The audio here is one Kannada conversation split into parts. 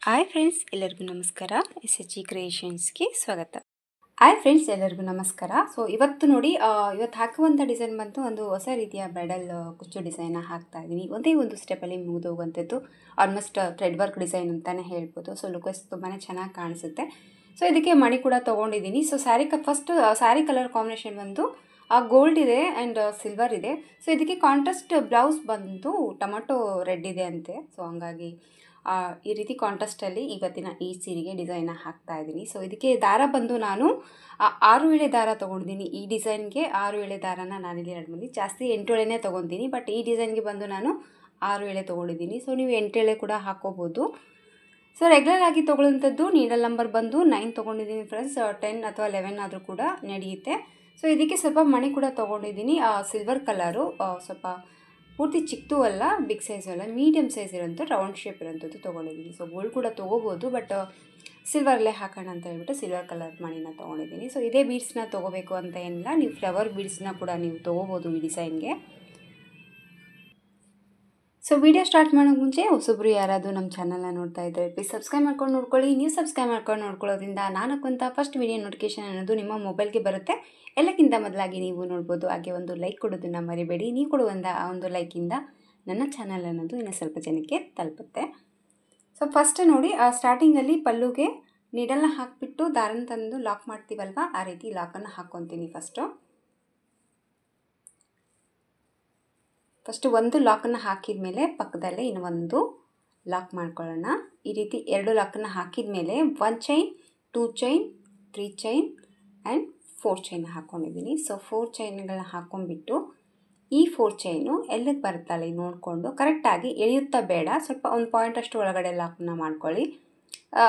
ಹಾಯ್ ಫ್ರೆಂಡ್ಸ್, ಎಲ್ಲರಿಗೂ ನಮಸ್ಕಾರ. SHG ಕ್ರಿಯೇಷನ್ಸ್ಗೆ ಸ್ವಾಗತ. ಹಾಯ್ ಫ್ರೆಂಡ್ಸ್, ಎಲ್ಲರಿಗೂ ನಮಸ್ಕಾರ. ಸೊ ಇವತ್ತು ನೋಡಿ, ಇವತ್ತು ಹಾಕುವಂಥ ಡಿಸೈನ್ ಬಂತು ಒಂದು ಹೊಸ ರೀತಿಯ ಬ್ರೈಡಲ್ ಕುಚ್ಚು ಡಿಸೈನ್ನ ಹಾಕ್ತಾ ಇದ್ದೀನಿ. ಒಂದೇ ಒಂದು ಸ್ಟೆಪ್ಪಲ್ಲಿ ಮುಗಿದು ಹೋಗುವಂಥದ್ದು. ಆಲ್ಮೋಸ್ಟ್ ಥ್ರೆಡ್ ವರ್ಕ್ ಡಿಸೈನ್ ಅಂತಲೇ ಹೇಳ್ಬೋದು. ಸೊ ಲುಕ್ಸ್ ತುಂಬಾ ಚೆನ್ನಾಗಿ ಕಾಣಿಸುತ್ತೆ. ಸೊ ಇದಕ್ಕೆ ಮಣಿ ಕೂಡ ತೊಗೊಂಡಿದ್ದೀನಿ. ಸೊ ಸ್ಯಾರಿ ಕಲರ್ ಕಾಂಬಿನೇಷನ್ ಬಂದು ಗೋಲ್ಡ್ ಇದೆ ಆ್ಯಂಡ್ ಸಿಲ್ವರ್ ಇದೆ. ಸೊ ಇದಕ್ಕೆ ಕಾಂಟ್ರಾಸ್ಟ್ ಬ್ಲೌಸ್ ಬಂದು ಟೊಮಟೊ ರೆಡ್ ಇದೆ ಅಂತೆ. ಸೊ ಹಂಗಾಗಿ ಈ ರೀತಿ ಕಾಂಟ್ರಾಸ್ಟಲ್ಲಿ ಇವತ್ತಿನ ಈ ಸೀರೆಗೆ ಡಿಸೈನ್ನ ಹಾಕ್ತಾ ಇದ್ದೀನಿ. ಸೊ ಇದಕ್ಕೆ ದಾರ ಬಂದು ನಾನು 6 ಎಳೆ ದಾರ ತೊಗೊಂಡಿದ್ದೀನಿ. ಈ ಡಿಸೈನ್ಗೆ 6 ಎಳೆ ದಾರನ ನಾನಿಲ್ಲಿ 2 ಮಂದಿ ಜಾಸ್ತಿ 8 ಎಳೆನೇ ತೊಗೊತೀನಿ. ಬಟ್ ಈ ಡಿಸೈನ್ಗೆ ಬಂದು ನಾನು 6 ಎಳೆ ತೊಗೊಂಡಿದ್ದೀನಿ. ಸೊ ನೀವು 8 ಎಳೆ ಕೂಡ ಹಾಕ್ಕೋಬೋದು. ಸೊ ರೆಗ್ಯುಲರ್ ಆಗಿ ತೊಗೊಳ್ಳೋಂಥದ್ದು ನೀಡಲ್ ನಂಬರ್ ಬಂದು 9 ತೊಗೊಂಡಿದ್ದೀನಿ ಫ್ರೆಂಡ್ಸ್. 10 ಅಥವಾ 11 ಆದರೂ ಕೂಡ ನಡೆಯುತ್ತೆ. ಸೊ ಇದಕ್ಕೆ ಸ್ವಲ್ಪ ಮಣಿ ಕೂಡ ತೊಗೊಂಡಿದ್ದೀನಿ. ಸಿಲ್ವರ್ ಕಲರು, ಸ್ವಲ್ಪ ಪೂರ್ತಿ ಚಿಕ್ಕದು ಅಲ್ಲ, ಬಿಗ್ ಸೈಜು ಅಲ್ಲ, ಮೀಡಿಯಮ್ ಸೈಜ್ ಇರೋಂಥ ರೌಂಡ್ ಶೇಪ್ ಇರೋಂಥದ್ದು ತೊಗೊಂಡಿದ್ದೀನಿ. ಸೊ ಗೋಲ್ಡ್ ಕೂಡ ತೊಗೋಬೋದು, ಬಟ್ ಸಿಲ್ವರ್ಲೇ ಹಾಕೋಣ ಅಂತ ಹೇಳ್ಬಿಟ್ಟು ಸಿಲ್ವರ್ ಕಲರ್ ಮಣಿನ ತೊಗೊಂಡಿದ್ದೀನಿ. ಸೊ ಇದೇ ಬೀಡ್ಸ್ನ ತೊಗೋಬೇಕು ಅಂತ ಏನಿಲ್ಲ, ನೀವು ಫ್ಲವರ್ ಬೀಡ್ಸ್ನ ಕೂಡ ನೀವು ತೊಗೋಬೋದು ಈ ಡಿಸೈನ್ಗೆ. ಸೊ ವಿಡಿಯೋ ಸ್ಟಾರ್ಟ್ ಮಾಡೋಕ್ಕೆ ಮುಂಚೆ ಹೊಸಬ್ರು ಯಾರಾದರೂ ನಮ್ಮ ಚಾನಲ್ನ ನೋಡ್ತಾ ಇದ್ದರೆ ಪ್ಲೀಸ್ ಸಬ್ಸ್ಕ್ರೈಬ್ ಮಾಡ್ಕೊಂಡು ನೋಡ್ಕೊಳ್ಳಿ. ನೀವು ಸಬ್ಸ್ಕ್ರೈಬ್ ಮಾಡ್ಕೊಂಡು ನೋಡ್ಕೊಳ್ಳೋದ್ರಿಂದ ನಾನು ಹಾಕುವಂಥ ಫಸ್ಟ್ ವಿಡಿಯೋ ನೋಟಿಫಿಕೇಷನ್ ಅನ್ನೋದು ನಿಮ್ಮ ಮೊಬೈಲ್ಗೆ ಬರುತ್ತೆ. ಎಲ್ಲಕ್ಕಿಂತ ಮೊದಲಾಗಿ ನೀವು ನೋಡ್ಬೋದು. ಹಾಗೆ ಒಂದು ಲೈಕ್ ಕೊಡೋದನ್ನು ಮರಿಬೇಡಿ. ನೀವು ಕೊಡುವಂಥ ಆ ಒಂದು ಲೈಕಿಂದ ನನ್ನ ಚಾನಲ್ ಅನ್ನೋದು ಇನ್ನೂ ಸ್ವಲ್ಪ ಜನಕ್ಕೆ ತಲುಪುತ್ತೆ. ಸೊ ಫಸ್ಟ್ ನೋಡಿ, ಸ್ಟಾರ್ಟಿಂಗಲ್ಲಿ ಪಲ್ಲುಗೆ ನೀಡಲ್ನ ಹಾಕಿಬಿಟ್ಟು ದಾರನ ತಂದು ಲಾಕ್ ಮಾಡ್ತೀವಲ್ವ, ಆ ರೀತಿ ಲಾಕನ್ನು ಹಾಕ್ಕೊತೀನಿ. ಫಸ್ಟು ಒಂದು ಲಾಕನ್ನು ಹಾಕಿದ ಮೇಲೆ ಪಕ್ಕದಲ್ಲೇ ಇನ್ನೊಂದು ಲಾಕ್ ಮಾಡ್ಕೊಳ್ಳೋಣ. ಈ ರೀತಿ 2 ಲಾಕನ್ನು ಹಾಕಿದ ಮೇಲೆ 1 chain, 2 chain, 3 chain and 4 chain ಹಾಕ್ಕೊಂಡಿದ್ದೀನಿ. ಸೊ 4 ಚೈನ್ಗಳನ್ನ ಹಾಕ್ಕೊಂಡ್ಬಿಟ್ಟು ಈ 4 ಚೈನು ಎಲ್ಲಕ್ಕೆ ಬರುತ್ತಲ್ಲ ನೋಡಿಕೊಂಡು ಕರೆಕ್ಟಾಗಿ ಎಳೆಯುತ್ತಾ ಬೇಡ, ಸ್ವಲ್ಪ ಒಂದು ಪಾಯಿಂಟಷ್ಟು ಒಳಗಡೆ ಲಾಕನ್ನು ಮಾಡ್ಕೊಳ್ಳಿ.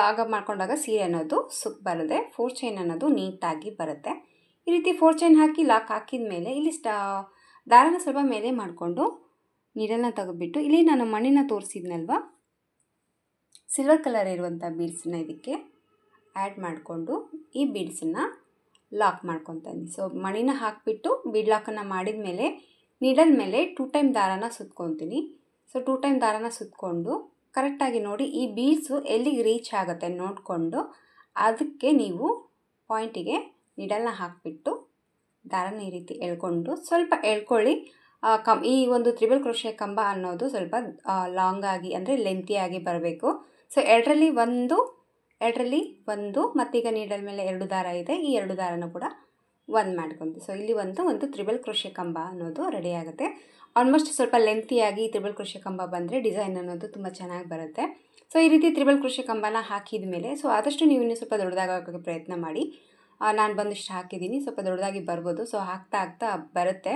ಆಗ ಮಾಡ್ಕೊಂಡಾಗ ಸೀರೆ ಅನ್ನೋದು ಸುಕ್ ಬರುತ್ತೆ, 4 ಚೈನ್ ಅನ್ನೋದು ನೀಟಾಗಿ ಬರುತ್ತೆ. ಈ ರೀತಿ 4 ಚೈನ್ ಹಾಕಿ ಲಾಕ್ ಹಾಕಿದ ಮೇಲೆ ಇಲ್ಲಿ ದಾರನ ಸ್ವಲ್ಪ ಮೇಲೆ ಮಾಡಿಕೊಂಡು ನೀಡಲ್ನ ತೆಗೆದುಬಿಟ್ಟು ಇಲ್ಲಿ ನಾನು ಮಣ್ಣಿನ ತೋರಿಸಿದ್ನಲ್ವ, ಸಿಲ್ವರ್ ಕಲರ್ ಇರುವಂಥ ಬೀಡ್ಸನ್ನ ಇದಕ್ಕೆ ಆ್ಯಡ್ ಮಾಡಿಕೊಂಡು ಈ ಬೀಡ್ಸನ್ನು ಲಾಕ್ ಮಾಡ್ಕೊತೀನಿ. ಸೊ ಮಣಿನ ಹಾಕಿಬಿಟ್ಟು ಬೀಡ್ ಲಾಕನ್ನು ಮಾಡಿದ ಮೇಲೆ ನೀಡಲ್ ಮೇಲೆ 2 ಟೈಮ್ ದಾರನ ಸುತ್ಕೊತೀನಿ. ಸೊ 2 ಟೈಮ್ ದಾರನ ಸುತ್ತಕೊಂಡು ಕರೆಕ್ಟಾಗಿ ನೋಡಿ ಈ ಬೀಡ್ಸು ಎಲ್ಲಿಗೆ ರೀಚ್ ಆಗುತ್ತೆ ನೋಡಿಕೊಂಡು ಅದಕ್ಕೆ ನೀವು ಪಾಯಿಂಟಿಗೆ ನೀಡಲ್ನ ಹಾಕಿಬಿಟ್ಟು ದಾರನ ಈ ರೀತಿ ಎಳ್ಕೊಂಡು ಸ್ವಲ್ಪ ಎಳ್ಕೊಳ್ಳಿ. ಈ ಒಂದು ತ್ರಿಬಲ್ ಕ್ರೋಶೆ ಕಂಬ ಅನ್ನೋದು ಸ್ವಲ್ಪ ಲಾಂಗಾಗಿ ಅಂದರೆ ಲೆಂತಿಯಾಗಿ ಬರಬೇಕು. ಸೊ ಎರಡರಲ್ಲಿ ಒಂದು ಮತ್ತೀಗ ನೀಡಲ್ ಮೇಲೆ 2 ದಾರ ಇದೆ, ಈ 2 ದಾರನ ಕೂಡ ಒಂದು ಮಾಡ್ಕೊತೀವಿ. ಸೊ ಇಲ್ಲಿ ಒಂದು ತ್ರಿಬಲ್ ಕ್ರೋಶೆ ಕಂಬ ಅನ್ನೋದು ರೆಡಿ ಆಗುತ್ತೆ. ಆಲ್ಮೋಸ್ಟ್ ಸ್ವಲ್ಪ ಲೆಂತಿಯಾಗಿ ತ್ರಿಬಲ್ ಕ್ರೋಶೆ ಕಂಬ ಬಂದರೆ ಡಿಸೈನ್ ಅನ್ನೋದು ತುಂಬ ಚೆನ್ನಾಗಿ ಬರುತ್ತೆ. ಸೊ ಈ ರೀತಿ ತ್ರಿಬಲ್ ಕ್ರೋಶೆ ಕಂಬನ ಹಾಕಿದ ಮೇಲೆ ಸೊ ಆದಷ್ಟು ನೀವು ಇನ್ನೂ ಸ್ವಲ್ಪ ದೊಡ್ಡದಾಗಿ ಹಾಕೋಕ್ಕೆ ಪ್ರಯತ್ನ ಮಾಡಿ. ನಾನು ಬಂದಿಷ್ಟು ಹಾಕಿದ್ದೀನಿ, ಸ್ವಲ್ಪ ದೊಡ್ಡದಾಗಿ ಬರ್ಬೋದು. ಸೊ ಆಗ್ತಾ ಬರುತ್ತೆ.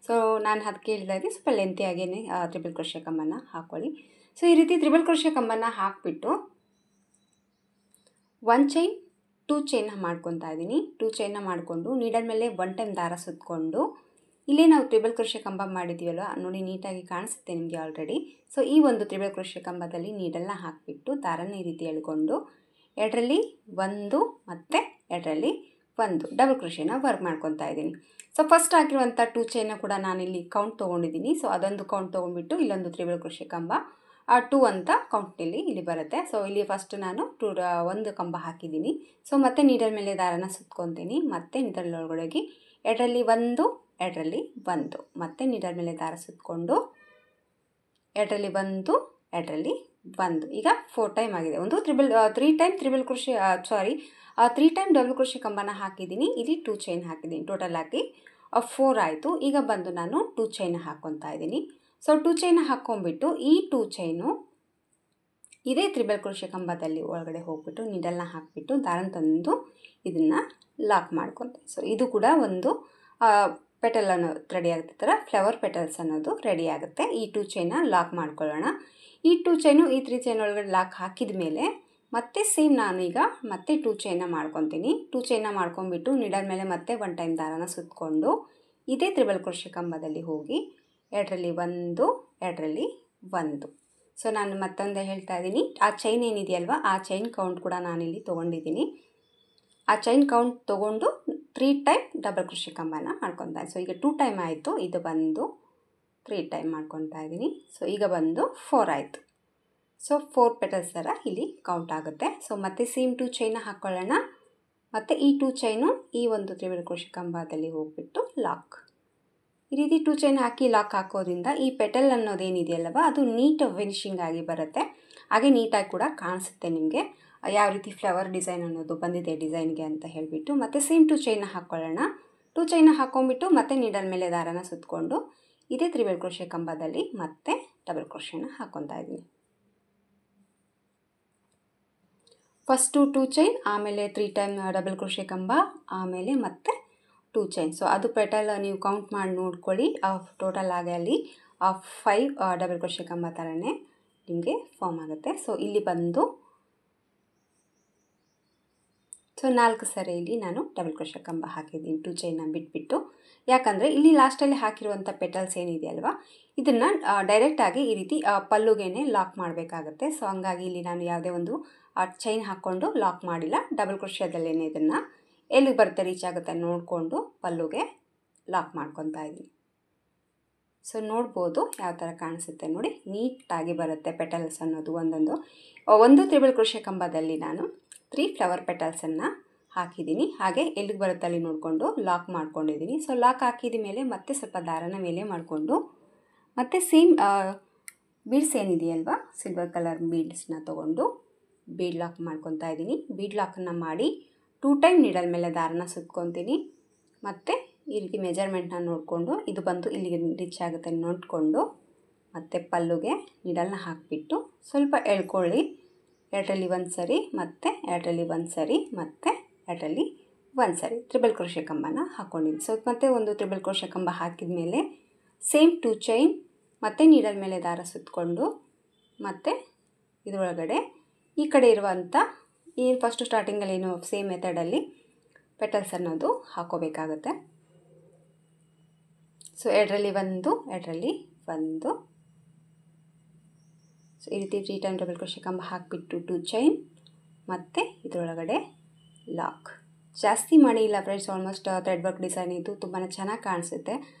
ಸೊ ನಾನು ಅದಕ್ಕೆ ಹೇಳಿದಾಗೆ ಸ್ವಲ್ಪ ಲೆಂತಿಯಾಗೇ ತ್ರಿಬಲ್ ಕ್ರೋಶೆ ಕಂಬನ ಹಾಕ್ಕೊಳ್ಳಿ. ಸೊ ಈ ರೀತಿ ತ್ರಿಬಲ್ ಕ್ರೋಶೆ ಕಂಬನ ಹಾಕಿಬಿಟ್ಟು 1 ಚೈನ್ 2 ಚೈನ್ನ ಮಾಡ್ಕೊತಾ ಇದ್ದೀನಿ. 2 ಚೈನ್ನ ಮಾಡಿಕೊಂಡು ನೀಡಲ್ ಮೇಲೆ 1 ಟೈಮ್ ದಾರ ಸುತ್ತಕೊಂಡು ಇಲ್ಲೇ ನಾವು ತ್ರಿಬಲ್ ಕ್ರೋಶೆ ಕಂಬ ಮಾಡಿದ್ದೀವಲ್ವ ನೋಡಿ, ನೀಟಾಗಿ ಕಾಣಿಸುತ್ತೆ ನಿಮಗೆ ಆಲ್ರೆಡಿ. ಸೊ ಈ ಒಂದು ತ್ರಿಬಲ್ ಕ್ರೋಶೆ ಕಂಬದಲ್ಲಿ ನೀಡಲ್ನ ಹಾಕಿಬಿಟ್ಟು ದಾರನ ಈ ರೀತಿ ಎಳ್ಕೊಂಡು 2ರಲ್ಲಿ 1 ಮತ್ತು 2ರಲ್ಲಿ 1 ಡಬಲ್ ಕ್ರೋಶೆನ ವರ್ಕ್ ಮಾಡ್ಕೊತಾ ಇದ್ದೀನಿ. ಸೊ ಫಸ್ಟ್ ಹಾಕಿರುವಂಥ 2 ಚೈನ್ನ ಕೂಡ ನಾನಿಲ್ಲಿ ಕೌಂಟ್ ತೊಗೊಂಡಿದ್ದೀನಿ. ಸೊ ಅದೊಂದು ಕೌಂಟ್ ತೊಗೊಂಡ್ಬಿಟ್ಟು ಇಲ್ಲೊಂದು ತ್ರಿಬಲ್ ಕ್ರೋಶೆ ಕಂಬ 2 ಅಂತ ಕೌಂಟ್ನಲ್ಲಿ ಇಲ್ಲಿ ಬರುತ್ತೆ. ಸೊ ಇಲ್ಲಿ ಫಸ್ಟ್ ನಾನು 1 ಕಂಬ ಹಾಕಿದ್ದೀನಿ. ಸೊ ಮತ್ತೆ ನೀಡಲ್ ಮೇಲೆ ದಾರನ ಸುತ್ಕೊತೀನಿ. ಮತ್ತೆ ನೀಡಲ್ ಒಳಗಡೆ 2ರಲ್ಲಿ 1 2ರಲ್ಲಿ 1 ಮತ್ತೆ ನೀಡಲ್ ಮೇಲೆ ದಾರ ಸುತ್ತಕೊಂಡು 2ರಲ್ಲಿ 1 2ರಲ್ಲಿ 1 ಈಗ 4 ಟೈಮ್ ಆಗಿದೆ. 3 time triple crochet 3 time double crochet ಕಂಬನ ಹಾಕಿದ್ದೀನಿ. ಇಲ್ಲಿ 2 ಚೈನ್ ಹಾಕಿದ್ದೀನಿ. ಟೋಟಲ್ ಆಗಿ 4 ಆಯಿತು. ಈಗ ಬಂದು ನಾನು 2 ಚೈನ್ ಹಾಕ್ಕೊತಾ ಇದ್ದೀನಿ. ಸೊ 2 ಚೈನ್ ಹಾಕ್ಕೊಂಡ್ಬಿಟ್ಟು ಈ 2 ಚೈನು ಇದೇ ತ್ರಿಬಲ್ ಕ್ರೋಶೆ ಕಂಬದಲ್ಲಿ ಒಳಗಡೆ ಹೋಗ್ಬಿಟ್ಟು ನೀಡಲ್ನ ಹಾಕಿಬಿಟ್ಟು ದಾರನ ತಂದು ಇದನ್ನು ಲಾಕ್ ಮಾಡ್ಕೊತೀನಿ. ಸೊ ಇದು ಕೂಡ ಒಂದು ಪೆಟಲ್ ಅನ್ನೋದು ರೆಡಿ ಆಗುತ್ತೆ, ಥರ ಫ್ಲವರ್ ಪೆಟಲ್ಸ್ ಅನ್ನೋದು ರೆಡಿ ಆಗುತ್ತೆ. ಈ 2 ಚೈನ್ನ ಲಾಕ್ ಮಾಡ್ಕೊಳ್ಳೋಣ. ಈ 2 ಚೈನು ಈ 3 ಚೈನ್ ಒಳಗಡೆ ಲಾಕ್ ಹಾಕಿದ ಮೇಲೆ ಮತ್ತೆ ಸೇಮ್ ನಾನೀಗ ಮತ್ತೆ 2 ಚೈನ್ನ ಮಾಡ್ಕೊತೀನಿ. 2 ಚೈನ್ನ ಮಾಡ್ಕೊಂಡ್ಬಿಟ್ಟು ನೀಡಲ್ ಮೇಲೆ ಮತ್ತೆ 1 ಟೈಮ್ ದಾರನ ಸುತ್ತಕೊಂಡು ಇದೇ ತ್ರಿಬಲ್ ಕ್ರೋಶೆ ಕಂಬದಲ್ಲಿ ಹೋಗಿ 2ರಲ್ಲಿ 1 2ರಲ್ಲಿ 1. ಸೊ ನಾನು ಮತ್ತೊಂದು ಹೇಳ್ತಾ ಇದ್ದೀನಿ, ಆ ಚೈನ್ ಏನಿದೆಯಲ್ವ ಆ ಚೈನ್ ಕೌಂಟ್ ಕೂಡ ನಾನಿಲ್ಲಿ ತೊಗೊಂಡಿದ್ದೀನಿ. ಆ ಚೈನ್ ಕೌಂಟ್ ತೊಗೊಂಡು 3 ಟೈಮ್ ಡಬಲ್ ಕ್ರೋಶೆ ಕಂಬನ ಮಾಡ್ಕೊತಾ ಇದ್ದೀನಿ. ಸೊ ಈಗ 2 ಟೈಮ್ ಆಯಿತು, ಇದು ಬಂದು 3 ಟೈಮ್ ಮಾಡ್ಕೊತಾ ಇದ್ದೀನಿ. ಸೊ ಈಗ ಬಂದು 4 ಆಯಿತು. ಸೊ 4 ಪೆಟಲ್ಸ್ ಥರ ಇಲ್ಲಿ ಕೌಂಟ್ ಆಗುತ್ತೆ. ಸೊ ಮತ್ತೆ ಸೇಮ್ 2 ಚೈನ್ನ ಹಾಕ್ಕೊಳ್ಳೋಣ. ಮತ್ತು ಈ 2 ಚೈನು ಈ ಒಂದು ತ್ರಿಬಲ್ ಕ್ರೋಶೆ ಕಂಬದಲ್ಲಿ ಹೋಗ್ಬಿಟ್ಟು ಲಾಕ್. ಈ ರೀತಿ 2 ಚೈನ್ ಹಾಕಿ ಲಾಕ್ ಹಾಕೋದ್ರಿಂದ ಈ ಪೆಟಲ್ ಅನ್ನೋದೇನಿದೆಯಲ್ಲವ ಅದು ನೀಟ್ ಫಿನಿಶಿಂಗ್ ಆಗಿ ಬರುತ್ತೆ. ಹಾಗೆ ನೀಟಾಗಿ ಕೂಡ ಕಾಣಿಸುತ್ತೆ ನಿಮಗೆ ಯಾವ ರೀತಿ ಫ್ಲವರ್ ಡಿಸೈನ್ ಅನ್ನೋದು ಬಂದಿದೆ ಡಿಸೈನ್ಗೆ ಅಂತ ಹೇಳಿಬಿಟ್ಟು. ಮತ್ತು ಸೇಮ್ 2 ಚೈನ್ನ ಹಾಕ್ಕೊಳ್ಳೋಣ. 2 ಚೈನ್ನ ಹಾಕ್ಕೊಂಡ್ಬಿಟ್ಟು ಮತ್ತೆ ನೀಡಲ್ ಮೇಲೆ ದಾರನ ಸುತ್ತಕೊಂಡು ಇದೇ ತ್ರಿಬಲ್ ಕ್ರೋಶೆ ಕಂಬದಲ್ಲಿ ಮತ್ತೆ ಡಬಲ್ ಕ್ರೋಶೆನ ಹಾಕ್ಕೊತಾ ಇದ್ದೀನಿ. ಫಸ್ಟು 2 ಚೈನ್, ಆಮೇಲೆ 3 ಟೈಮ್ ಡಬಲ್ ಕ್ರೋಶೆ ಕಂಬ, ಆಮೇಲೆ ಮತ್ತೆ 2 ಚೈನ್. ಸೊ ಅದು ಪೆಟಲ್ ನೀವು ಕೌಂಟ್ ಮಾಡಿ ನೋಡ್ಕೊಳ್ಳಿ. ಟೋಟಲ್ ಆಗಿ ಅಲ್ಲಿ 5 ಡಬಲ್ ಕ್ರೋಶೆ ಕಂಬ ಥರನೇ ನಿಮಗೆ ಫಾರ್ಮ್ ಆಗುತ್ತೆ. ಸೊ ಇಲ್ಲಿ ಬಂದು 4 ಸರಿ ಇಲ್ಲಿ ನಾನು ಡಬಲ್ ಕ್ರೋಶೆ ಕಂಬ ಹಾಕಿದ್ದೀನಿ 2 ಚೈನ್ನ ಬಿಟ್ಬಿಟ್ಟು. ಯಾಕಂದರೆ ಇಲ್ಲಿ ಲಾಸ್ಟಲ್ಲಿ ಹಾಕಿರುವಂಥ ಪೆಟಲ್ಸ್ ಏನಿದೆಯಲ್ವ ಇದನ್ನು ಡೈರೆಕ್ಟಾಗಿ ಈ ರೀತಿ ಪಲ್ಲುಗೇನೆ ಲಾಕ್ ಮಾಡಬೇಕಾಗುತ್ತೆ. ಸೊ ಹಂಗಾಗಿ ಇಲ್ಲಿ ನಾನು ಯಾವುದೇ ಒಂದು ಚೈನ್ ಹಾಕ್ಕೊಂಡು ಲಾಕ್ ಮಾಡಿಲ್ಲ. ಡಬಲ್ ಕ್ರೋಶೆದಲ್ಲೇ ಇದನ್ನು ಎಲ್ಲಿಗೆ ಬರುತ್ತೆ ರೀಚ್ ಆಗುತ್ತೆ ನೋಡಿಕೊಂಡು ಪಲ್ಲುಗೆ ಲಾಕ್ ಮಾಡ್ಕೊತಾ ಇದ್ದೀನಿ. ಸೊ ನೋಡ್ಬೋದು ಯಾವ ಥರ ಕಾಣಿಸುತ್ತೆ ನೋಡಿ, ನೀಟಾಗಿ ಬರುತ್ತೆ ಪೆಟಲ್ಸ್ ಅನ್ನೋದು ಒಂದು ತ್ರಿಬಲ್ ಕ್ರೋಶೆ ಕಂಬದಲ್ಲಿ ನಾನು 3 ಫ್ಲವರ್ ಪೆಟಲ್ಸನ್ನು ಹಾಕಿದ್ದೀನಿ. ಹಾಗೆ ಎಲ್ಲಿಗೆ ಬರುತ್ತೆ ಅಲ್ಲಿ ನೋಡಿಕೊಂಡು ಲಾಕ್ ಮಾಡ್ಕೊಂಡಿದ್ದೀನಿ. ಸೊ ಲಾಕ್ ಹಾಕಿದ ಮೇಲೆ ಮತ್ತೆ ಸ್ವಲ್ಪ ದಾರನ ಮೇಲೆ ಮಾಡಿಕೊಂಡು ಮತ್ತೆ ಸೇಮ್ ಬೀಡ್ಸ್ ಏನಿದೆಯಲ್ವ ಸಿಲ್ವರ್ ಕಲರ್ ಬೀಡ್ಸ್ನ ತೊಗೊಂಡು ಬೀಡ್ ಲಾಕ್ ಮಾಡ್ಕೊತಾ ಇದ್ದೀನಿ. ಬೀಡ್ ಲಾಕನ್ನು ಮಾಡಿ 2 ಟೈಮ್ ನೀಡಲ್ ಮೇಲೆ ದಾರನ ಸುತ್ಕೊತೀನಿ. ಮತ್ತು ಈ ರೀತಿ ಮೆಜರ್ಮೆಂಟ್ನ ನೋಡಿಕೊಂಡು ಇದು ಬಂದು ಇಲ್ಲಿಗೆ ರೀಚ್ ಆಗುತ್ತೆ ನೋಡಿಕೊಂಡು ಮತ್ತು ಪಲ್ಲುಗೆ ನೀಡಲ್ನ ಹಾಕಿಬಿಟ್ಟು ಸ್ವಲ್ಪ ಎಳ್ಕೊಳ್ಳಿ. 2ರಲ್ಲಿ 1 ಸರಿ, ಮತ್ತು 2ರಲ್ಲಿ 1 ಸರಿ, ಮತ್ತು 2ರಲ್ಲಿ 1 ಸರಿ ತ್ರಿಬಲ್ ಕ್ರೋಶೆ ಕಂಬನ ಹಾಕ್ಕೊಂಡಿದ್ದೀನಿ. ಸೊ ಮತ್ತೆ ಒಂದು ತ್ರಿಬಲ್ ಕ್ರೋಶೆ ಕಂಬ ಹಾಕಿದ ಮೇಲೆ ಸೇಮ್ 2 ಚೈನ್ ಮತ್ತು ನೀಡಲ್ ಮೇಲೆ ದಾರ ಸುತ್ತಕೊಂಡು ಮತ್ತು ಇದರೊಳಗಡೆ ಈ ಕಡೆ ಇರುವಂಥ ಫಸ್ಟು ಸ್ಟಾರ್ಟಿಂಗಲ್ಲಿ ಏನು ಸೇಮ್ ಮೆಥಡಲ್ಲಿ ಪೆಟಲ್ಸ್ ಅನ್ನೋದು ಹಾಕೋಬೇಕಾಗತ್ತೆ. ಸೊ 2ರಲ್ಲಿ 1, 2ರಲ್ಲಿ 1. ಸೊ ಈ ರೀತಿ 3 ಟೈಮ್ ಡಬಲ್ ಕ್ರೋಶೆ ಕಂಬ ಹಾಕಿಬಿಟ್ಟು 2 ಚೈನ್ ಮತ್ತು ಇದರೊಳಗಡೆ ಲಾಕ್. ಜಾಸ್ತಿ ಮಣಿ ಇಲ್ಲ friends, almost thread work design ಇದ್ದು ತುಂಬಾ ಚೆನ್ನಾಗಿ ಕಾಣಿಸುತ್ತೆ.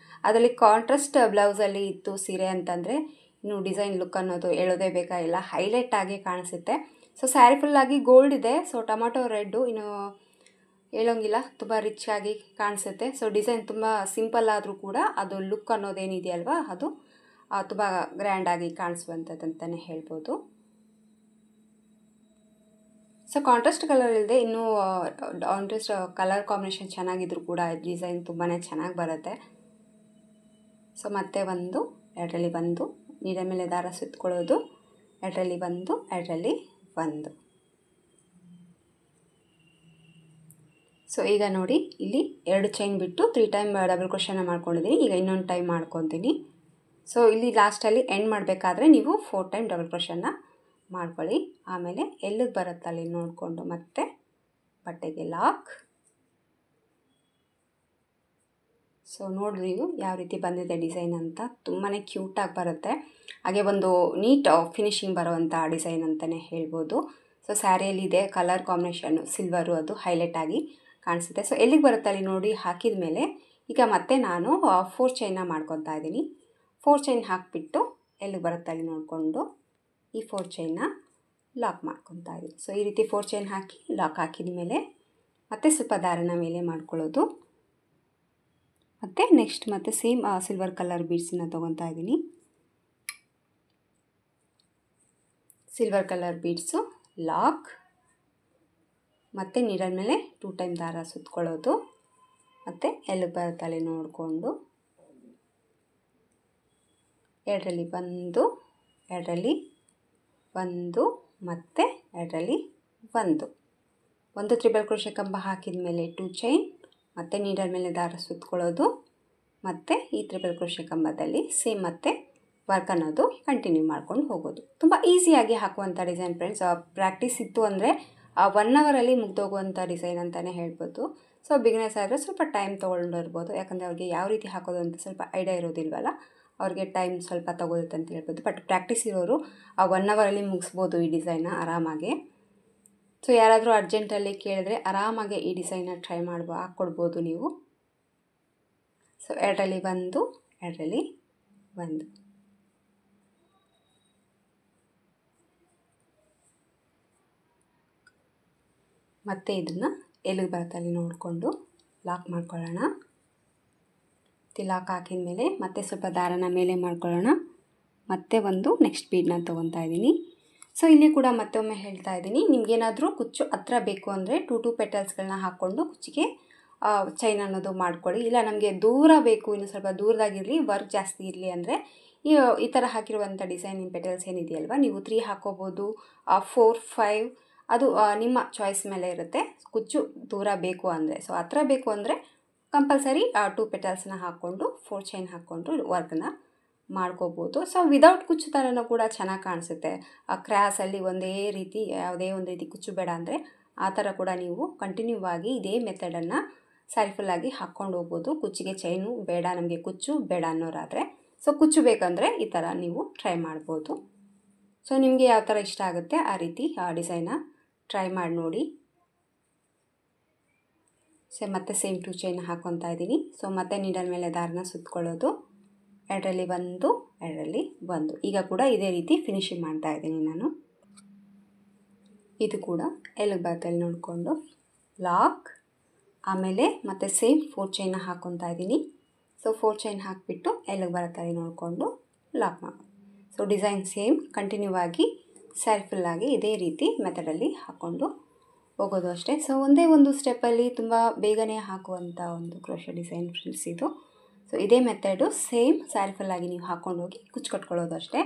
ಅದರಲ್ಲಿ ಕಾಂಟ್ರಾಸ್ಟ್ ಬ್ಲೌಸಲ್ಲಿ ಇತ್ತು ಸೀರೆ ಅಂತಂದರೆ ಇನ್ನು ಡಿಸೈನ್ ಲುಕ್ ಅನ್ನೋದು ಹೇಳೋದೇ ಬೇಕಾಗಿಲ್ಲ, ಹೈಲೈಟ್ ಆಗಿ ಕಾಣಿಸುತ್ತೆ. ಸೊ ಸ್ಯಾರಿ ಫುಲ್ಲಾಗಿ ಗೋಲ್ಡ್ ಇದೆ. ಸೊ ಟೊಮಾಟೊ ರೆಡ್ಡು ಇನ್ನು ಹೇಳೋಂಗಿಲ್ಲ, ತುಂಬ ರಿಚ್ ಆಗಿ ಕಾಣಿಸುತ್ತೆ. ಸೊ ಡಿಸೈನ್ ತುಂಬ ಸಿಂಪಲ್ ಆದರೂ ಕೂಡ ಅದು ಲುಕ್ ಅನ್ನೋದೇನಿದೆಯಲ್ವ ಅದು ತುಂಬ ಗ್ರ್ಯಾಂಡಾಗಿ ಕಾಣಿಸುವಂಥದ್ದಂತಲೇ ಹೇಳ್ಬೋದು. ಸೊ ಕಾಂಟ್ರಾಸ್ಟ್ ಕಲರ್ ಇಲ್ಲದೆ ಇನ್ನೂ ಕಾಂಟ್ರಾಸ್ಟ್ ಕಲರ್ ಕಾಂಬಿನೇಷನ್ ಚೆನ್ನಾಗಿದ್ರು ಕೂಡ ಡಿಸೈನ್ ತುಂಬಾ ಚೆನ್ನಾಗಿ ಬರುತ್ತೆ. ಸೊ ಮತ್ತೆ 1, 2ರಲ್ಲಿ 1 ನೀಡಲ್ ಮೇಲೆ ದಾರ ಸುತ್ತಕೊಳ್ಳೋದು, 2ರಲ್ಲಿ 1, 2ರಲ್ಲಿ 1. ಸೊ ಈಗ ನೋಡಿ ಇಲ್ಲಿ 2 ಚೈನ್ ಬಿಟ್ಟು 3 ಟೈಮ್ ಡಬಲ್ ಕ್ರೋಶೆನ ಮಾಡ್ಕೊಂಡಿದ್ದೀನಿ. ಈಗ ಇನ್ನೊಂದು ಟೈಮ್ ಮಾಡ್ಕೊತೀನಿ. ಸೊ ಇಲ್ಲಿ ಲಾಸ್ಟಲ್ಲಿ ಎಂಡ್ ಮಾಡಬೇಕಾದ್ರೆ ನೀವು 4 ಟೈಮ್ ಡಬಲ್ ಕ್ರೋಶೆನ ಮಾಡ್ಕೊಳ್ಳಿ. ಆಮೇಲೆ ಎಲ್ಲಿಗೆ ಬರುತ್ತೆ ಅಲ್ಲಿ ನೋಡಿಕೊಂಡು ಮತ್ತೆ ಬಟ್ಟೆಗೆ ಲಾಕ್. ಸೊ ನೋಡಿರಿ ನೀವು ಯಾವ ರೀತಿ ಬಂದಿದೆ ಡಿಸೈನ್ ಅಂತ, ತುಂಬಾ ಕ್ಯೂಟಾಗಿ ಬರುತ್ತೆ. ಹಾಗೆ ಒಂದು ನೀಟ್ ಫಿನಿಶಿಂಗ್ ಬರುವಂಥ ಡಿಸೈನ್ ಅಂತಲೇ ಹೇಳ್ಬೋದು. ಸೊ ಸ್ಯಾರಿಯಲ್ಲಿದೆ ಕಲರ್ ಕಾಂಬಿನೇಷನ್ನು ಸಿಲ್ವರು, ಅದು ಹೈಲೈಟ್ ಆಗಿ ಕಾಣಿಸುತ್ತೆ. ಸೊ ಎಲ್ಲಿಗೆ ಬರುತ್ತೆ ಅಲ್ಲಿ ನೋಡಿ ಹಾಕಿದ ಮೇಲೆ ಈಗ ಮತ್ತೆ ನಾನು 4 ಚೈನ್ನ ಮಾಡ್ಕೊತಾ ಇದ್ದೀನಿ. 4 ಚೈನ್ ಹಾಕಿಬಿಟ್ಟು ಎಲ್ಲಿಗೆ ಬರುತ್ತೆ ಅಲ್ಲಿ ನೋಡಿಕೊಂಡು ಈ 4 ಚೈನ್ನ ಲಾಕ್ ಮಾಡ್ಕೊತಾ ಇದ್ದೀನಿ. ಸೊ ಈ ರೀತಿ 4 ಚೈನ್ ಹಾಕಿ ಲಾಕ್ ಹಾಕಿದ ಮೇಲೆ ಮತ್ತೆ ಸ್ವಲ್ಪ ದಾರನ ಮೇಲೆ ಮಾಡ್ಕೊಳ್ಳೋದು. ಮತ್ತು ನೆಕ್ಸ್ಟ್ ಮತ್ತೆ ಸೇಮ್ ಸಿಲ್ವರ್ ಕಲರ್ ಬೀಡ್ಸನ್ನ ತೊಗೊತಾ ಇದ್ದೀನಿ. ಸಿಲ್ವರ್ ಕಲರ್ ಬೀಡ್ಸು ಲಾಕ್ ಮತ್ತು ನೀಡಲ್ ಮೇಲೆ 2 ಟೈಮ್ ದಾರ ಸುತ್ತಕೊಳ್ಳೋದು. ಮತ್ತು ಎಲ್ಲಿಗೆ ಬರುತ್ತೆ ಅಲ್ಲಿ ನೋಡಿಕೊಂಡು 2ರಲ್ಲಿ 1, 2ರಲ್ಲಿ 1 ಮತ್ತು 2ರಲ್ಲಿ 1 ತ್ರಿಬಲ್ ಕ್ರೋಶೆ ಕಂಬ ಹಾಕಿದ ಮೇಲೆ 2 ಚೈನ್ ಮತ್ತು ನೀಡಲ್ ಮೇಲೆ ದಾರ ಸುತ್ತಕೊಳ್ಳೋದು. ಮತ್ತು ಈ ತ್ರಿಬಲ್ ಕ್ರೋಶೆ ಕಂಬದಲ್ಲಿ ಸೇಮ್ ಮತ್ತೆ ವರ್ಕ್ ಅನ್ನೋದು ಕಂಟಿನ್ಯೂ ಮಾಡ್ಕೊಂಡು ಹೋಗೋದು. ತುಂಬ ಈಸಿಯಾಗಿ ಹಾಕುವಂಥ ಡಿಸೈನ್ ಫ್ರೆಂಡ್ಸ್. ಪ್ರಾಕ್ಟೀಸ್ ಇತ್ತು ಅಂದರೆ 1 ಅವರಲ್ಲಿ ಮುಗ್ದೋಗುವಂಥ ಡಿಸೈನ್ ಅಂತಲೇ ಹೇಳ್ಬೋದು. ಸೊ ಬಿಗಿನರ್ಸ್ ಆದರೆ ಸ್ವಲ್ಪ ಟೈಮ್ ತೊಗೊಂಡಿರ್ಬೋದು, ಯಾಕಂದರೆ ಅವ್ರಿಗೆ ಯಾವ ರೀತಿ ಹಾಕೋದು ಅಂತ ಸ್ವಲ್ಪ ಐಡಿಯಾ ಇರೋದಿಲ್ವಲ್ಲ, ಅವ್ರಿಗೆ ಟೈಮ್ ಸ್ವಲ್ಪ ತೊಗೊಳುತ್ತೆ ಅಂತ ಹೇಳ್ಬೋದು. ಬಟ್ ಪ್ರಾಕ್ಟೀಸ್ ಇರೋರು 1 ಅವರಲ್ಲಿ ಮುಗಿಸ್ಬೋದು ಈ ಡಿಸೈನ್ನ ಆರಾಮಾಗಿ. ಸೊ ಯಾರಾದರೂ ಅರ್ಜೆಂಟಲ್ಲಿ ಕೇಳಿದ್ರೆ ಆರಾಮಾಗಿ ಈ ಡಿಸೈನ್ನ ಟ್ರೈ ಹಾಕ್ಕೊಡ್ಬೋದು ನೀವು. ಸೊ 2ರಲ್ಲಿ 1, 2ರಲ್ಲಿ 1. ಮತ್ತೆ ಇದನ್ನು ಎಲ್ಲಿಗೆ ಬರ್ತಲ್ಲಿ ನೋಡಿಕೊಂಡು ಲಾಕ್ ಮಾಡ್ಕೊಳ್ಳೋಣ. ಲಾಕ್ ಹಾಕಿದ ಮೇಲೆ ಮತ್ತೆ ಸ್ವಲ್ಪ ದಾರನ ಮೇಲೆ ಮಾಡ್ಕೊಳ್ಳೋಣ. ಮತ್ತೆ ಒಂದು ನೆಕ್ಸ್ಟ್ ಬೀಡನ್ನ ತೊಗೊತಾ ಇದ್ದೀನಿ. ಸೊ ಇಲ್ಲಿ ಕೂಡ ಮತ್ತೊಮ್ಮೆ ಹೇಳ್ತಾ ಇದ್ದೀನಿ, ನಿಮಗೇನಾದರೂ ಕುಚ್ಚು ಹತ್ರ ಬೇಕು ಅಂದರೆ 2 ಪೆಟಲ್ಸ್ಗಳನ್ನ ಹಾಕ್ಕೊಂಡು ಕುಚ್ಚಿಗೆ ಚೈನ್ ಅನ್ನೋದು ಮಾಡ್ಕೊಳ್ಳಿ. ಇಲ್ಲ ನಮಗೆ ದೂರ ಬೇಕು, ಇನ್ನು ಸ್ವಲ್ಪ ದೂರದಾಗಿರಲಿ, ವರ್ಕ್ ಜಾಸ್ತಿ ಇರಲಿ ಅಂದರೆ ಈ ಥರ ಹಾಕಿರುವಂಥ ಡಿಸೈನಿಂಗ್ ಪೆಟಲ್ಸ್ ಏನಿದೆಯಲ್ವ, ನೀವು 3 ಹಾಕೋಬೋದು, 4, 5 ಅದು ನಿಮ್ಮ ಚಾಯ್ಸ್ ಮೇಲೆ ಇರುತ್ತೆ. ಕುಚ್ಚು ದೂರ ಬೇಕು ಅಂದರೆ, ಸೊ ಹತ್ರ ಬೇಕು ಅಂದರೆ ಕಂಪಲ್ಸರಿ 2 ಪೆಟಲ್ಸ್ನ ಹಾಕ್ಕೊಂಡು 4 ಚೈನ್ ಹಾಕ್ಕೊಂಡು ವರ್ಕ್ನ ಮಾಡ್ಕೋಬೋದು. ಸೊ ವಿದೌಟ್ ಕುಚ್ಚು ಥರನೂ ಕೂಡ ಚೆನ್ನಾಗಿ ಕಾಣಿಸುತ್ತೆ. ಆ ಕ್ರಾಸಲ್ಲಿ ಒಂದೇ ರೀತಿ ಯಾವುದೇ ಒಂದು ರೀತಿ ಕುಚ್ಚು ಬೇಡ ಅಂದರೆ ಆ ಥರ ಕೂಡ ನೀವು ಕಂಟಿನ್ಯೂ ಆಗಿ ಇದೇ ಮೆಥಡನ್ನು ಸ್ಯಾರಿ ಫುಲ್ಲಾಗಿ ಹಾಕ್ಕೊಂಡು ಹೋಗ್ಬೋದು. ಕುಚ್ಚಿಗೆ ಚೈನು ಬೇಡ, ನಮಗೆ ಕುಚ್ಚು ಬೇಡ ಅನ್ನೋರಾದರೆ, ಸೊ ಕುಚ್ಚು ಬೇಕಂದರೆ ಈ ಥರ ನೀವು ಟ್ರೈ ಮಾಡ್ಬೋದು. ಸೊ ನಿಮಗೆ ಯಾವ ಥರ ಇಷ್ಟ ಆಗುತ್ತೆ ಆ ರೀತಿ ಆ ಡಿಸೈನ್ನ ಟ್ರೈ ಮಾಡಿ ನೋಡಿ. ಸೊ ಮತ್ತೆ ಸೇಮ್ 2 ಚೈನ್ ಹಾಕ್ಕೊತಾ ಇದ್ದೀನಿ. ಸೊ ಮತ್ತೆ ನೀಡಲ್ ಮೇಲೆ ದಾರನ ಸುತ್ಕೊಳ್ಳೋದು, 2ರಲ್ಲಿ 1, 2ರಲ್ಲಿ 1. ಈಗ ಕೂಡ ಇದೇ ರೀತಿ ಫಿನಿಶಿಂಗ್ ಮಾಡ್ತಾ ಇದ್ದೀನಿ ನಾನು. ಇದು ಕೂಡ ಎಲ್ಲಿಗೆ ಬರ್ತಲ್ಲಿ ನೋಡಿಕೊಂಡು ಲಾಕ್, ಆಮೇಲೆ ಮತ್ತೆ ಸೇಮ್ 4 ಚೈನ್ನ ಹಾಕ್ಕೊತಾ ಇದ್ದೀನಿ. ಸೊ 4 ಚೈನ್ ಹಾಕಿಬಿಟ್ಟು ಎಲ್ಲಿಗೆ ಬರ್ತಲ್ಲಿ ನೋಡಿಕೊಂಡು ಲಾಕ್ ಮಾಡಿ. ಸೊ ಡಿಸೈನ್ ಸೇಮ್ ಕಂಟಿನ್ಯೂ ಆಗಿ ಸ್ಯಾರಿ ಫುಲ್ಲಾಗಿ ಇದೇ ರೀತಿ ಮೆಥಡಲ್ಲಿ ಹಾಕ್ಕೊಂಡು ಹೋಗೋದು ಅಷ್ಟೇ. ಸೊ ಒಂದೇ ಒಂದು ಸ್ಟೆಪ್ಪಲ್ಲಿ ತುಂಬ ಬೇಗನೆ ಹಾಕುವಂಥ ಒಂದು ಕ್ರೋಶೆ ಡಿಸೈನ್ ಫ್ರೆಂಡ್ಸ್ ಇದು. ಸೊ ಇದೇ ಮೆಥಡು ಸೇಮ್ ಸ್ಯಾರಿ ಫುಲ್ಲಾಗಿ ನೀವು ಹಾಕ್ಕೊಂಡು ಹೋಗಿ ಕುಚ್ಚು ಕಟ್ಕೊಳ್ಳೋದು ಅಷ್ಟೇ.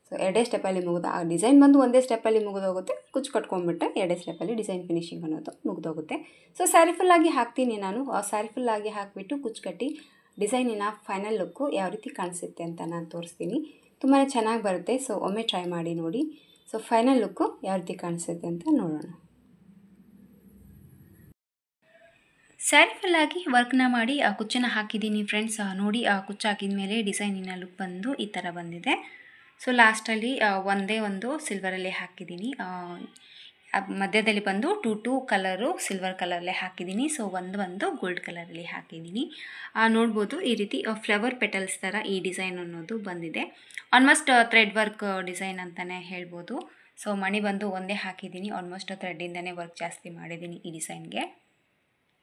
ಸೊ 2 ಸ್ಟೆಪ್ಪಲ್ಲಿ ಮುಗಿದು ಆ ಡಿಸೈನ್ ಬಂದು ಒಂದೇ ಸ್ಟೆಪ್ಪಲ್ಲಿ ಮುಗಿದೋಗುತ್ತೆ. ಕುಚ್ಚು ಕಟ್ಕೊಂಡ್ಬಿಟ್ಟೆ 2 ಸ್ಟೆಪ್ಪಲ್ಲಿ ಡಿಸೈನ್ ಫಿನಿಶಿಂಗ್ ಅನ್ನೋದು ಮುಗಿದೋಗುತ್ತೆ. ಸೊ ಸ್ಯಾರಿ ಫುಲ್ಲಾಗಿ ಹಾಕ್ತೀನಿ ನಾನು. ಆ ಸ್ಯಾರಿ ಫುಲ್ಲಾಗಿ ಹಾಕಿಬಿಟ್ಟು ಕುಚ್ಚು ಕಟ್ಟಿ ಡಿಸೈನಿನ ಫೈನಲ್ ಲುಕ್ಕು ಯಾವ ರೀತಿ ಕಾಣಿಸುತ್ತೆ ಅಂತ ನಾನು ತೋರಿಸ್ತೀನಿ. ತುಂಬಾ ಚೆನ್ನಾಗಿ ಬರುತ್ತೆ. ಸೊ ಒಮ್ಮೆ ಟ್ರೈ ಮಾಡಿ ನೋಡಿ. ಸೊ ಫೈನಲ್ ಲುಕ್ಕು ಯಾವ ರೀತಿ ಕಾಣಿಸುತ್ತೆ ಅಂತ ನೋಡೋಣ. ಸ್ಯಾರಿ ಫುಲ್ಲಾಗಿ ವರ್ಕ್ನ ಮಾಡಿ ಆ ಕುಚ್ಚನ್ನು ಹಾಕಿದ್ದೀನಿ ಫ್ರೆಂಡ್ಸ್. ನೋಡಿ ಆ ಕುಚ್ಚು ಹಾಕಿದ ಮೇಲೆ ಡಿಸೈನಿನ ಲುಕ್ ಬಂದು ಈ ಥರ ಬಂದಿದೆ. ಸೊ ಲಾಸ್ಟಲ್ಲಿ ಒಂದೇ ಒಂದು ಸಿಲ್ವರಲ್ಲೇ ಹಾಕಿದ್ದೀನಿ. ಮಧ್ಯದಲ್ಲಿ ಬಂದು 2 ಕಲರು ಸಿಲ್ವರ್ ಕಲರಲ್ಲೇ ಹಾಕಿದ್ದೀನಿ. ಸೊ ಒಂದು ಗೋಲ್ಡ್ ಕಲರಲ್ಲಿ ಹಾಕಿದ್ದೀನಿ. ನೋಡ್ಬೋದು ಈ ರೀತಿ ಫ್ಲವರ್ ಪೆಟಲ್ಸ್ ಥರ ಈ ಡಿಸೈನ್ ಅನ್ನೋದು ಬಂದಿದೆ. ಆಲ್ಮೋಸ್ಟ್ ಥ್ರೆಡ್ ವರ್ಕ್ ಡಿಸೈನ್ ಅಂತಲೇ ಹೇಳ್ಬೋದು. ಸೊ ಮಣಿ ಬಂದು ಒಂದೇ ಹಾಕಿದ್ದೀನಿ. ಆಲ್ಮೋಸ್ಟ್ ಥ್ರೆಡ್ಡಿಂದನೇ ವರ್ಕ್ ಜಾಸ್ತಿ ಮಾಡಿದ್ದೀನಿ ಈ ಡಿಸೈನ್ಗೆ.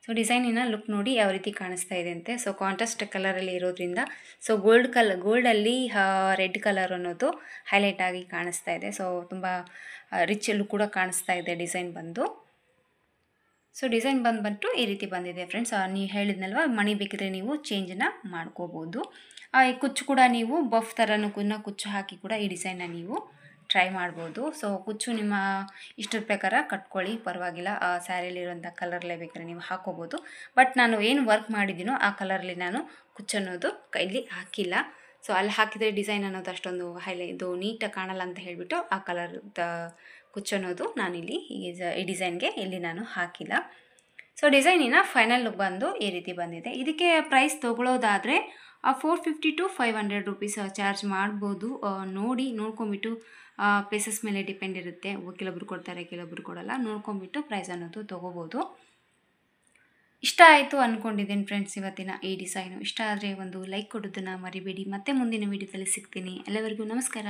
ಸೊ ಡಿಸೈನಿನ ಲುಕ್ ನೋಡಿ ಯಾವ ರೀತಿ ಕಾಣಿಸ್ತಾ ಇದೆ ಅಂತೆ. ಸೊ ಕಾಂಟ್ರಾಸ್ಟ್ ಕಲರಲ್ಲಿ ಇರೋದ್ರಿಂದ ಸೊ ಗೋಲ್ಡಲ್ಲಿ ರೆಡ್ ಕಲರ್ ಅನ್ನೋದು ಹೈಲೈಟ್ ಆಗಿ ಕಾಣಿಸ್ತಾ ಇದೆ. ಸೊ ತುಂಬ ರಿಚ್ ಲುಕ್ ಕೂಡ ಕಾಣಿಸ್ತಾ ಇದೆ ಡಿಸೈನ್ ಬಂದು. ಸೊ ಡಿಸೈನ್ ಬಂದ್ಬಿಟ್ಟು ಈ ರೀತಿ ಬಂದಿದೆ ಫ್ರೆಂಡ್ಸ್. ನೀವು ಹೇಳಿದ್ನಲ್ವ, ಮಣಿ ಬೇಕಿದ್ರೆ ನೀವು ಚೇಂಜನ್ನ ಮಾಡ್ಕೋಬೋದು. ಈ ಕುಚ್ಚು ಕೂಡ ನೀವು ಬಫ್ ಥರನೂ ಕುಚ್ಚು ಹಾಕಿ ಕೂಡ ಈ ಡಿಸೈನ್ನ ನೀವು ಟ್ರೈ ಮಾಡ್ಬೋದು. ಸೊ ಕುಚ್ಚು ನಿಮ್ಮ ಇಷ್ಟದ ಪ್ರಕಾರ ಕಟ್ಕೊಳ್ಳಿ, ಪರವಾಗಿಲ್ಲ. ಆ ಸ್ಯಾರಿಲಿರುವಂಥ ಕಲರ್ಲೇ ಬೇಕಾದ್ರೆ ನೀವು ಹಾಕೋಬೋದು. ಬಟ್ ನಾನು ಏನು ವರ್ಕ್ ಮಾಡಿದ್ದೀನೋ ಆ ಕಲರಲ್ಲಿ ನಾನು ಕುಚ್ಚು ಅನ್ನೋದು ಕೈಲಿ ಹಾಕಿಲ್ಲ. ಸೊ ಅಲ್ಲಿ ಹಾಕಿದರೆ ಡಿಸೈನ್ ಅನ್ನೋದು ಅಷ್ಟೊಂದು ಇದು ನೀಟಾಗಿ ಕಾಣಲ್ಲ ಅಂತ ಹೇಳಿಬಿಟ್ಟು ಆ ಕಲರ್ದ ಕುಚ್ಚು ಅನ್ನೋದು ನಾನಿಲ್ಲಿ ಈ ಡಿಸೈನ್ಗೆ ಇಲ್ಲಿ ನಾನು ಹಾಕಿಲ್ಲ. ಸೊ ಡಿಸೈನಿನ ಫೈನಲ್ ಲುಕ್ ಬಂದು ಈ ರೀತಿ ಬಂದಿದೆ. ಇದಕ್ಕೆ ಪ್ರೈಸ್ ತೊಗೊಳ್ಳೋದಾದರೆ 450 to 500 ರೂಪೀಸ್ ಚಾರ್ಜ್ ಮಾಡ್ಬೋದು. ನೋಡ್ಕೊಂಬಿಟ್ಟು ಪ್ಲೇಸಸ್ ಮೇಲೆ ಡಿಪೆಂಡ್ ಇರುತ್ತೆ. ಕೆಲವೊಬ್ರು ಕೊಡ್ತಾರೆ, ಕೆಲವೊಬ್ರು ಕೊಡಲ್ಲ. ನೋಡ್ಕೊಂಬಿಟ್ಟು ಪ್ರೈಸ್ ಅನ್ನೋದು ತೊಗೋಬೋದು. ಇಷ್ಟ ಆಯಿತು ಅಂದ್ಕೊಂಡಿದ್ದೀನಿ ಫ್ರೆಂಡ್ಸ್ ಇವತ್ತಿನ ಈ ಡಿಸೈನು. ಇಷ್ಟ ಆದರೆ ಒಂದು ಲೈಕ್ ಕೊಡೋದನ್ನು ಮರಿಬೇಡಿ. ಮತ್ತೆ ಮುಂದಿನ ವೀಡಿಯೋದಲ್ಲಿ ಸಿಗ್ತೀನಿ. ಎಲ್ಲರಿಗೂ ನಮಸ್ಕಾರ.